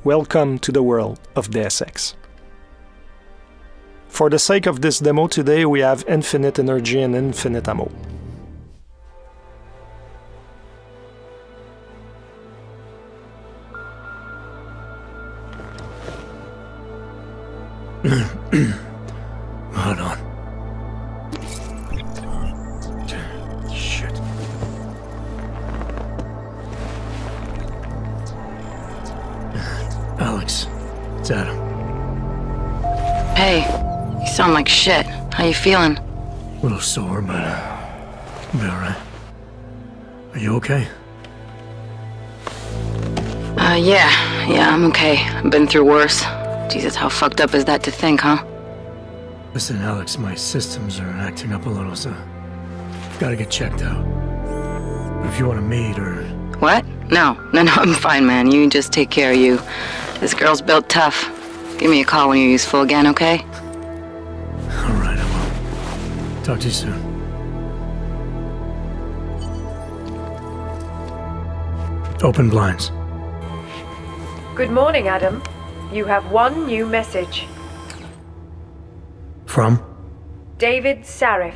Welcome to the world of Deus Ex. For the sake of this demo today, we have infinite energy and infinite ammo. Hold on. Shit. Alex, it's Adam. Hey, you sound like shit. How you feeling? A little sore, but I'll be alright. Are you okay? Yeah, I'm okay. I've been through worse. Jesus, how fucked up is that to think, huh? Listen, Alex, my systems are acting up a little, so I've got to get checked out. But if you want to meet or... What? No, I'm fine, man. You just take care of you. This girl's built tough. Give me a call when you're useful again, okay? Alright, I will. Talk to you soon. Open blinds. Good morning, Adam. You have one new message. From? David Sarif.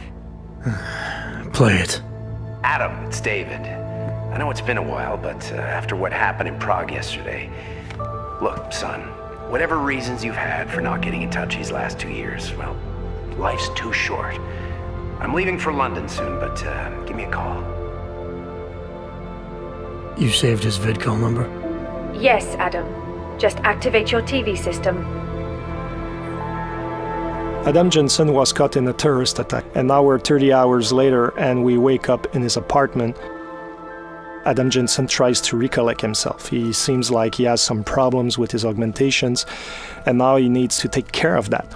Play it. Adam, it's David. I know it's been a while, but after what happened in Prague yesterday... Look, son, whatever reasons you've had for not getting in touch these last 2 years, well, life's too short. I'm leaving for London soon, but give me a call. You saved his vidcall number? Yes, Adam. Just activate your TV system. Adam Jensen was caught in a terrorist attack, and now we're 30 hours later and we wake up in his apartment. Adam Jensen tries to recollect himself. He seems like he has some problems with his augmentations, and now he needs to take care of that.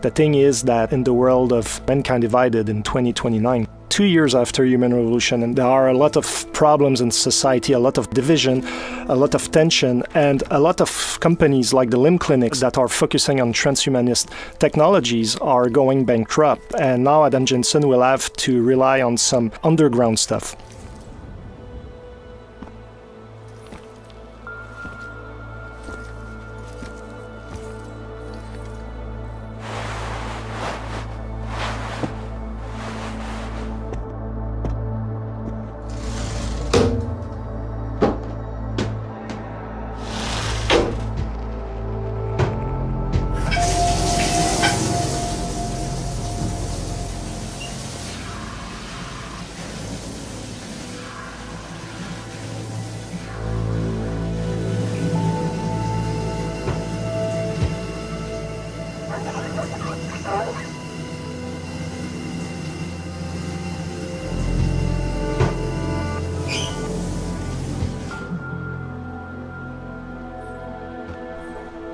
The thing is that in the world of Mankind Divided in 2029, 2 years after Human Revolution, and there are a lot of problems in society, a lot of division, a lot of tension, and a lot of companies like the limb clinics that are focusing on transhumanist technologies are going bankrupt, and now Adam Jensen will have to rely on some underground stuff.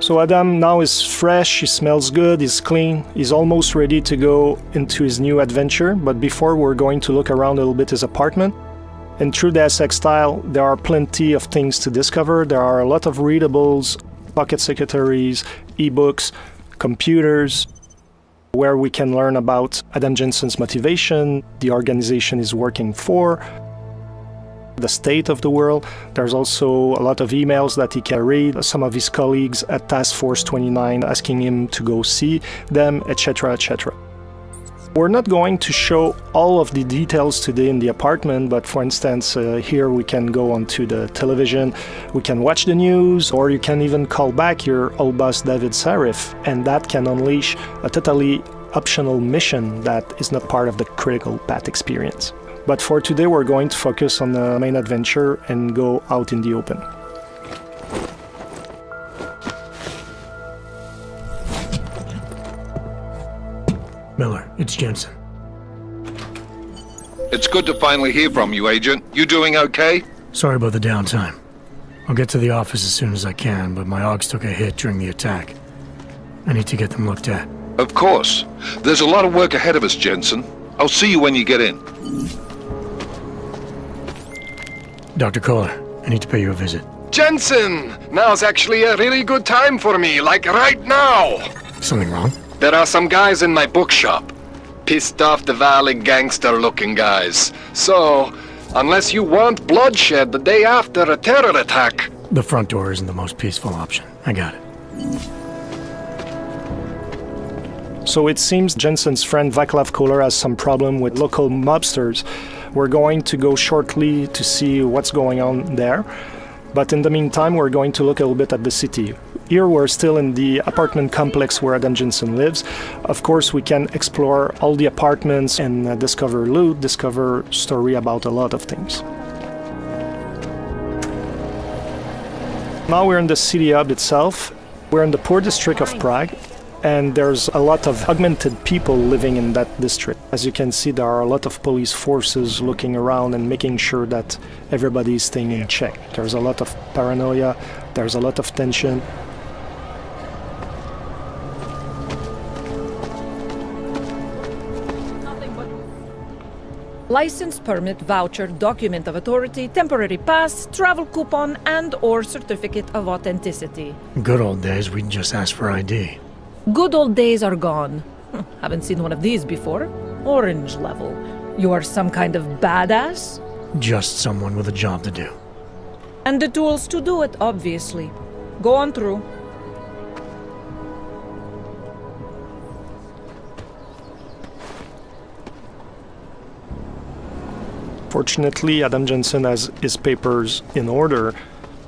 So Adam now is fresh, he smells good, he's clean, he's almost ready to go into his new adventure, but before we're going to look around a little bit his apartment. In true Deus Ex style, there are plenty of things to discover. There are a lot of readables, pocket secretaries, ebooks, computers, where we can learn about Adam Jensen's motivation, the organization he's working for, the state of the world. There's also a lot of emails that he can read, some of his colleagues at Task Force 29 asking him to go see them, etc., etc. We're not going to show all of the details today in the apartment, but for instance, here we can go onto the television, we can watch the news, or you can even call back your old boss David Sarif, and that can unleash a totally optional mission that is not part of the critical path experience. But for today, we're going to focus on the main adventure and go out in the open. Miller, it's Jensen. It's good to finally hear from you, Agent. You doing okay? Sorry about the downtime. I'll get to the office as soon as I can, but my AUGs took a hit during the attack. I need to get them looked at. Of course. There's a lot of work ahead of us, Jensen. I'll see you when you get in. Dr. Kohler, I need to pay you a visit. Jensen! Now's actually a really good time for me, like right now! Something wrong? There are some guys in my bookshop. Pissed off the Valley gangster-looking guys. So, unless you want bloodshed the day after a terror attack, The front door isn't the most peaceful option. I got it. So it seems Jensen's friend Vaclav Kohler has some problem with local mobsters. We're going to go shortly to see what's going on there. But in the meantime, we're going to look a little bit at the city. Here we're still in the apartment complex where Adam Jensen lives. Of course, we can explore all the apartments and discover loot, discover story about a lot of things. Now we're in the city hub itself. We're in the poor district of Prague. And there's a lot of augmented people living in that district. As you can see, there are a lot of police forces looking around and making sure that everybody is staying in check. There's a lot of paranoia, there's a lot of tension. License, permit, voucher, document of authority, temporary pass, travel coupon, and/or certificate of authenticity. Good old days, we'd just ask for ID. Good old days are gone. Haven't seen one of these before. Orange level. You are some kind of badass? Just someone with a job to do. And the tools to do it, obviously. Go on through. Fortunately, Adam Jensen has his papers in order,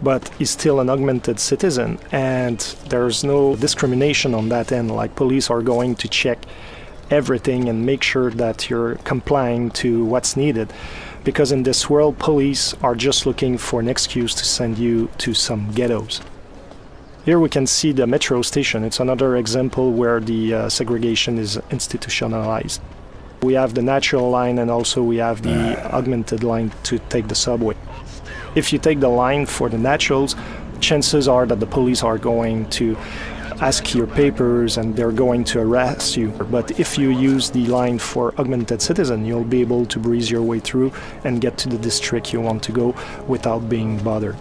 but he's still an augmented citizen, and there's no discrimination on that end. Like, police are going to check everything and make sure that you're complying to what's needed. Because in this world, police are just looking for an excuse to send you to some ghettos. Here we can see the metro station. It's another example where the segregation is institutionalized. We have the natural line, and also we have the augmented line to take the subway. If you take the line for the naturals, chances are that the police are going to ask your papers and they're going to arrest you. But if you use the line for augmented citizen, you'll be able to breeze your way through and get to the district you want to go without being bothered.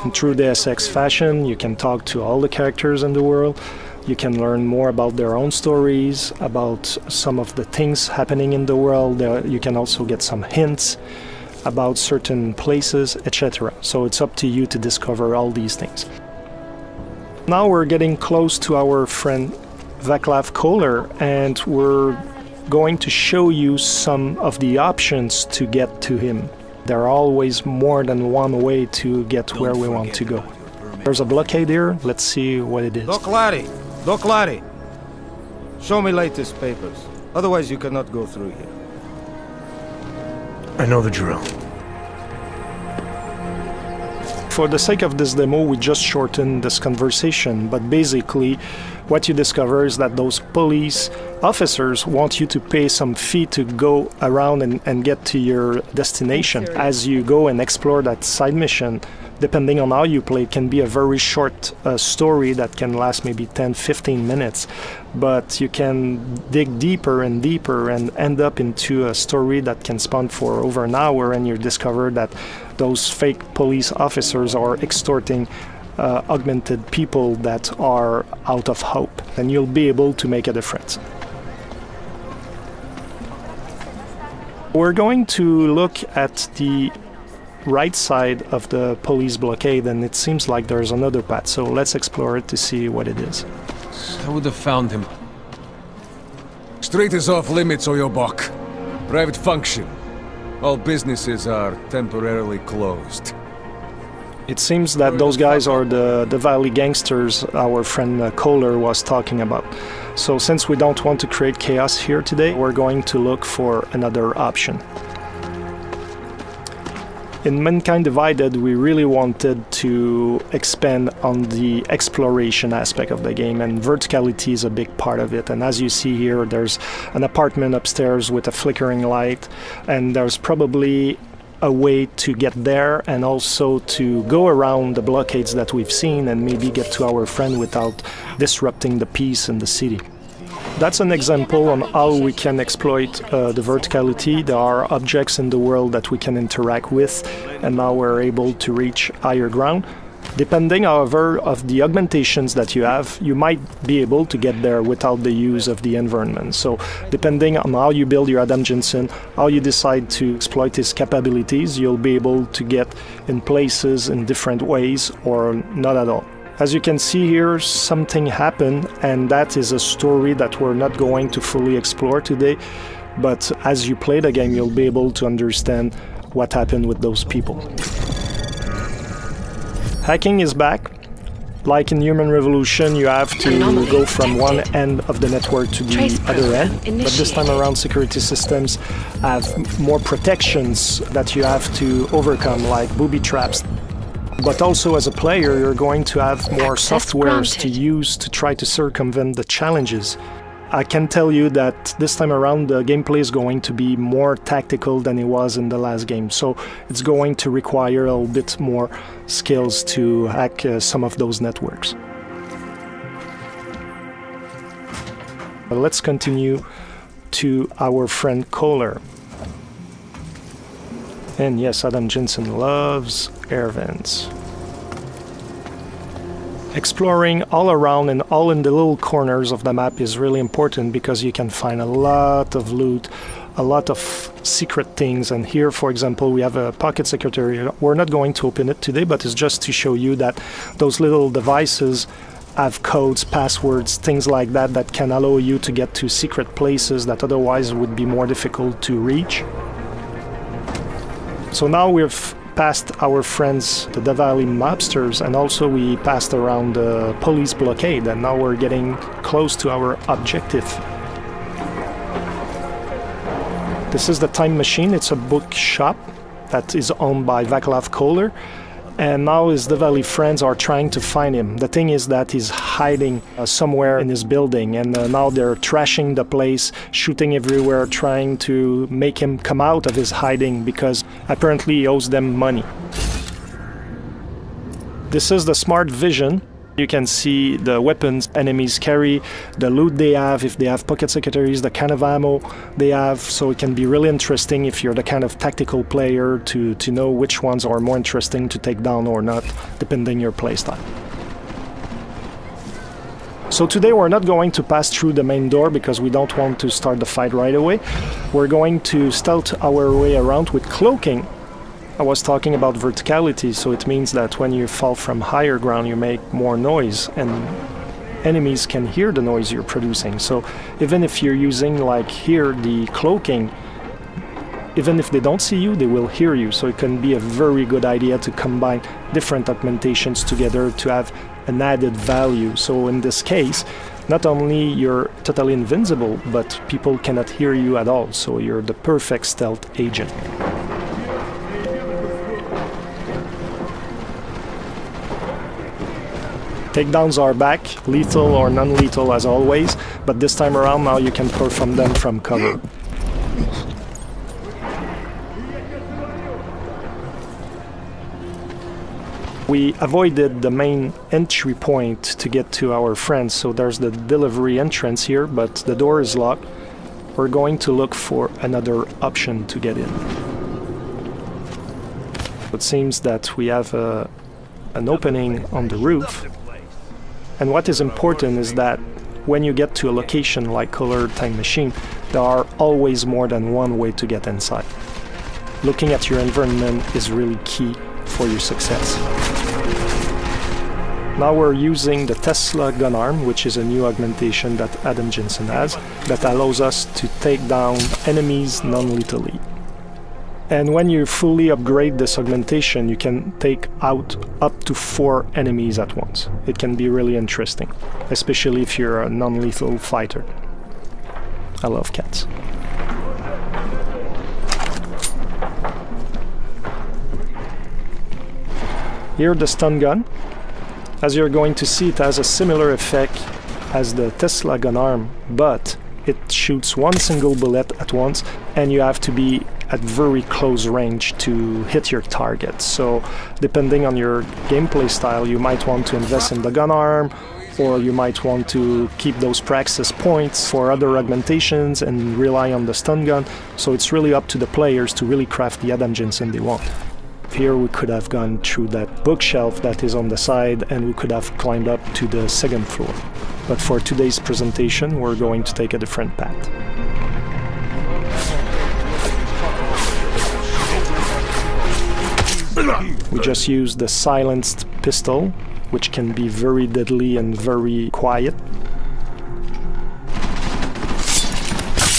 In true Deus Ex fashion, you can talk to all the characters in the world. You can learn more about their own stories, about some of the things happening in the world. You can also get some hints about certain places, etc. So it's up to you to discover all these things. Now we're getting close to our friend Vaclav Kohler, and we're going to show you some of the options to get to him. There are always more than one way to get where we want to go. There's a blockade here. Let's see what it is. Doc Larry, show me latest papers. Otherwise you cannot go through here. I know the drill. For the sake of this demo, we just shortened this conversation, but basically what you discover is that those police officers want you to pay some fee to go around and get to your destination. As you go and explore that side mission, depending on how you play, it can be a very short story that can last maybe 10-15 minutes, but you can dig deeper and deeper and end up into a story that can span for over an hour, and you discover that those fake police officers are extorting augmented people that are out of hope, and you'll be able to make a difference. We're going to look at the right side of the police blockade, and it seems like there's another path, so let's explore it to see what it is. I would have found him. Street is off limits, or your buck. Private function. All businesses are temporarily closed. It seems that those guys are the Valley gangsters our friend Kohler was talking about. So since we don't want to create chaos here today, we're going to look for another option. In Mankind Divided, we really wanted to expand on the exploration aspect of the game, and verticality is a big part of it. And as you see here, there's an apartment upstairs with a flickering light, and there's probably a way to get there and also to go around the blockades that we've seen and maybe get to our friend without disrupting the peace in the city. That's an example on how we can exploit the verticality. There are objects in the world that we can interact with, and now we're able to reach higher ground. Depending, however, of the augmentations that you have, you might be able to get there without the use of the environment. So depending on how you build your Adam Jensen, how you decide to exploit his capabilities, you'll be able to get in places in different ways or not at all. As you can see here, something happened, and that is a story that we're not going to fully explore today. But as you play the game, you'll be able to understand what happened with those people. Hacking is back. Like in Human Revolution, you have to go from one end of the network to the other end. But this time around, security systems have more protections that you have to overcome, like booby traps. But also as a player, you're going to have more softwares to use to try to circumvent the challenges. I can tell you that this time around the gameplay is going to be more tactical than it was in the last game, so it's going to require a little bit more skills to hack some of those networks. But let's continue to our friend Kohler. And yes, Adam Jensen loves air vents. Exploring all around and all in the little corners of the map is really important because you can find a lot of loot, a lot of secret things. And here, for example, we have a pocket secretary. We're not going to open it today, but it's just to show you that those little devices have codes, passwords, things like that that can allow you to get to secret places that otherwise would be more difficult to reach. So now we've passed our friends, the Davali mobsters, and also we passed around the police blockade, and now we're getting close to our objective. This is the Time Machine. It's a bookshop that is owned by Vaclav Kohler, and now his Davali friends are trying to find him. The thing is that he's hiding somewhere in his building, and now they're trashing the place, shooting everywhere, trying to make him come out of his hiding because apparently he owes them money. This is the smart vision. You can see the weapons enemies carry, the loot they have, if they have pocket secretaries, the kind of ammo they have, so it can be really interesting if you're the kind of tactical player to know which ones are more interesting to take down or not, depending your playstyle. So today we're not going to pass through the main door because we don't want to start the fight right away. We're going to stealth our way around with cloaking. I was talking about verticality, so it means that when you fall from higher ground you make more noise and enemies can hear the noise you're producing. So even if you're using, like here, the cloaking, even if they don't see you, they will hear you. So it can be a very good idea to combine different augmentations together to have an added value. So in this case, not only you're totally invincible, but people cannot hear you at all. So you're the perfect stealth agent. Takedowns are back, lethal or non-lethal as always, but this time around now you can perform them from cover. We avoided the main entry point to get to our friends, so there's the delivery entrance here, but the door is locked. We're going to look for another option to get in. It seems that we have an opening on the roof. And what is important is that when you get to a location like Colored Time Machine, there are always more than one way to get inside. Looking at your environment is really key for your success. Now we're using the Tesla gun arm, which is a new augmentation that Adam Jensen has, that allows us to take down enemies non-lethally. And when you fully upgrade this augmentation, you can take out up to 4 enemies at once. It can be really interesting, especially if you're a non-lethal fighter. I love cats. Here the stun gun. As you're going to see, it has a similar effect as the Tesla gun arm, but it shoots one single bullet at once, and you have to be at very close range to hit your target. So depending on your gameplay style, you might want to invest in the gun arm, or you might want to keep those praxis points for other augmentations and rely on the stun gun. So it's really up to the players to really craft the Adam Jensen they want. Here we could have gone through that bookshelf that is on the side and we could have climbed up to the second floor. But for today's presentation, we're going to take a different path. We just use the silenced pistol, which can be very deadly and very quiet.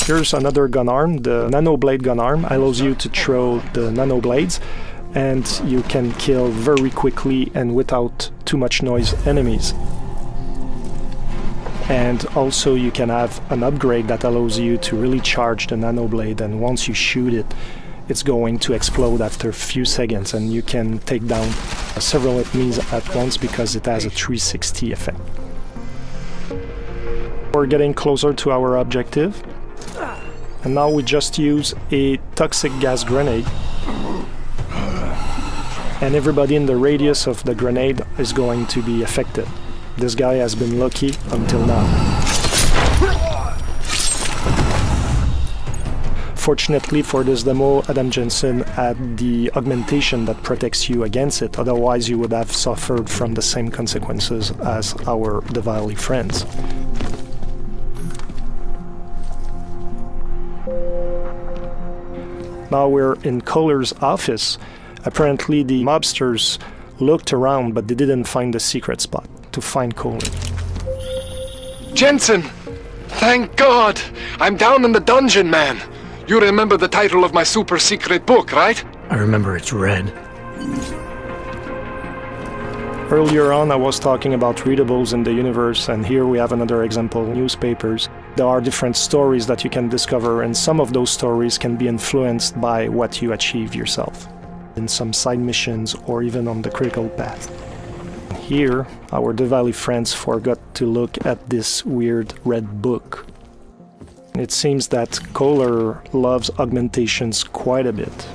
Here's another gun arm. The nano blade gun arm allows you to throw the nano blades, and you can kill very quickly and without too much noise enemies. And also you can have an upgrade that allows you to really charge the nano blade, and once you shoot it, it's going to explode after a few seconds, and you can take down several enemies at once because it has a 360 effect. We're getting closer to our objective, and now we just use a toxic gas grenade, and everybody in the radius of the grenade is going to be affected. This guy has been lucky until now. Fortunately for this demo, Adam Jensen had the augmentation that protects you against it, otherwise you would have suffered from the same consequences as our Diwali friends. Now we're in Kohler's office. Apparently the mobsters looked around, but they didn't find the secret spot to find Kohler. Jensen! Thank God! I'm down in the dungeon, man! You remember the title of my super secret book, right? I remember it's red. Earlier on I was talking about readables in the universe, and here we have another example, newspapers. There are different stories that you can discover, and some of those stories can be influenced by what you achieve yourself in some side missions or even on the critical path. Here, our Diwali friends forgot to look at this weird red book. It seems that Kohler loves augmentations quite a bit.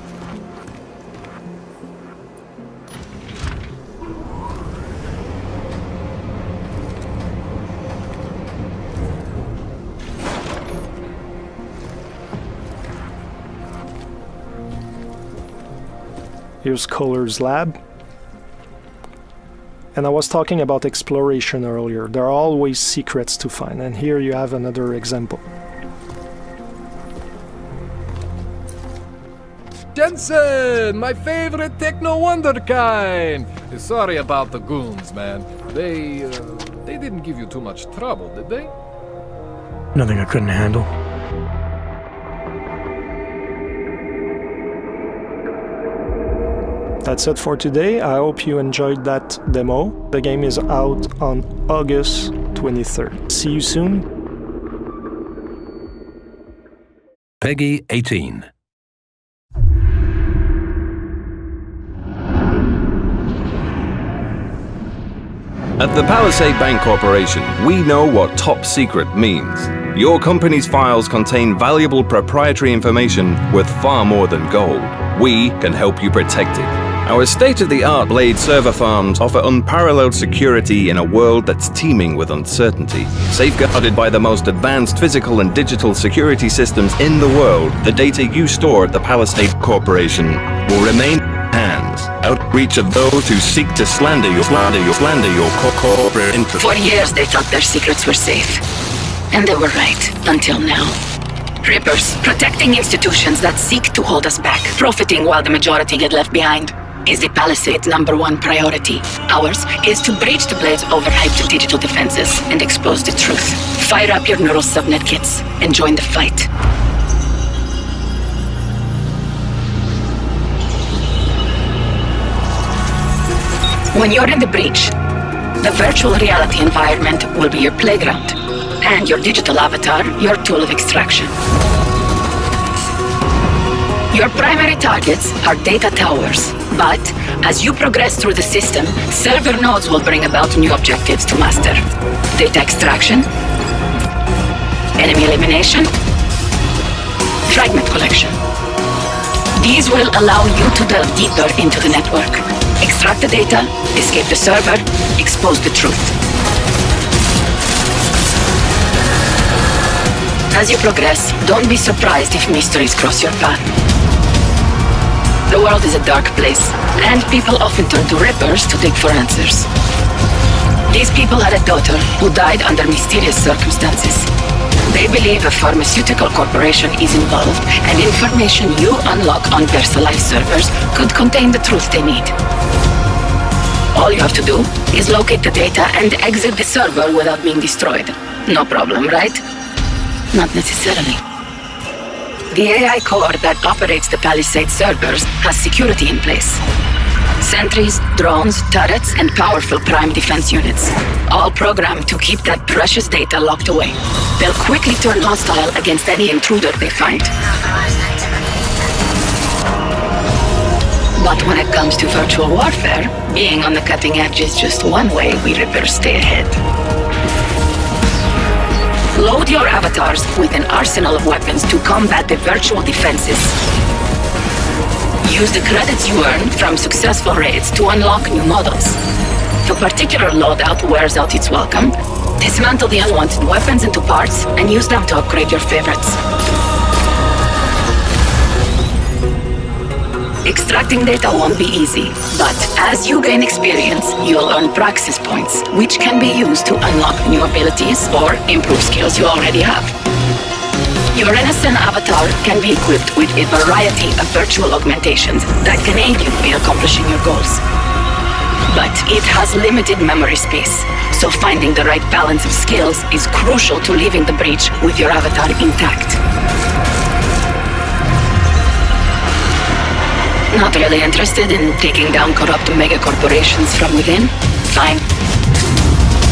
Here's Kohler's lab. And I was talking about exploration earlier. There are always secrets to find, and here you have another example. Jensen, my favorite techno wonderkind. Sorry about the goons, man. They didn't give you too much trouble, did they? Nothing I couldn't handle. That's it for today. I hope you enjoyed that demo. The game is out on August 23rd. See you soon. Peggy 18. At the Palisade Bank Corporation, we know what top secret means. Your company's files contain valuable proprietary information worth far more than gold. We can help you protect it. Our state-of-the-art Blade server farms offer unparalleled security in a world that's teeming with uncertainty. Safeguarded by the most advanced physical and digital security systems in the world, the data you store at the Palisade Corporation will remain hands, out of reach of those who seek to slander your corporate interests. For years they thought their secrets were safe. And they were right, until now. Rippers, protecting institutions that seek to hold us back, profiting while the majority get left behind, is the Palisade's #1 priority. Ours is to breach the Blade's overhyped digital defenses and expose the truth. Fire up your neural subnet kits and join the fight. When you're in the breach, the virtual reality environment will be your playground, and your digital avatar your tool of extraction. Your primary targets are data towers, but as you progress through the system, server nodes will bring about new objectives to master. Data extraction, enemy elimination, fragment collection. These will allow you to delve deeper into the network. Extract the data, escape the server, expose the truth. As you progress, don't be surprised if mysteries cross your path. The world is a dark place, And people often turn to Rippers to dig for answers. These people had a daughter who died under mysterious circumstances. They believe a pharmaceutical corporation is involved, and information you unlock on VersaLife servers could contain the truth they need. All you have to do is locate the data and exit the server without being destroyed. No problem, right? Not necessarily. The AI core that operates the Palisade servers has security in place. Sentries, drones, turrets, and powerful prime defense units, all programmed to keep that precious data locked away. They'll quickly turn hostile against any intruder they find. But when it comes to virtual warfare, being on the cutting edge is just one way we Rippers stay ahead. Load your avatars with an arsenal of weapons to combat the virtual defenses. Use the credits you earn from successful raids to unlock new models. If a particular loadout wears out its welcome, dismantle the unwanted weapons into parts and use them to upgrade your favorites. Extracting data won't be easy, but as you gain experience, you'll earn praxis points, which can be used to unlock new abilities or improve skills you already have. Your innocent avatar can be equipped with a variety of virtual augmentations that can aid you in accomplishing your goals. But it has limited memory space, so finding the right balance of skills is crucial to leaving the breach with your avatar intact. Not really interested in taking down corrupt mega corporations from within? Fine.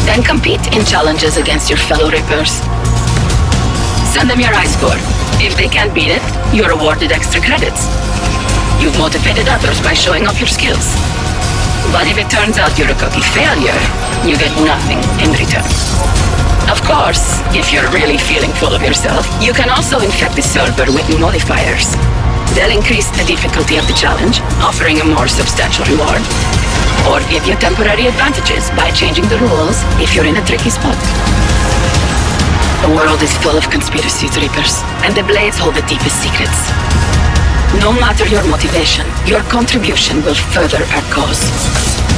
Then compete in challenges against your fellow Rippers. Send them your high score. If they can't beat it, you're awarded extra credits. You've motivated others by showing off your skills. But if it turns out you're a cookie failure, you get nothing in return. Of course, if you're really feeling full of yourself, you can also infect the server with modifiers. They'll increase the difficulty of the challenge, offering a more substantial reward, or give you temporary advantages by changing the rules if you're in a tricky spot. The world is full of conspiracies, Reapers, and the Blades hold the deepest secrets. No matter your motivation, your contribution will further our cause.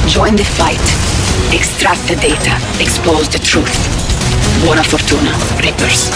Join the fight. Extract the data. Expose the truth. Buona fortuna, Reapers.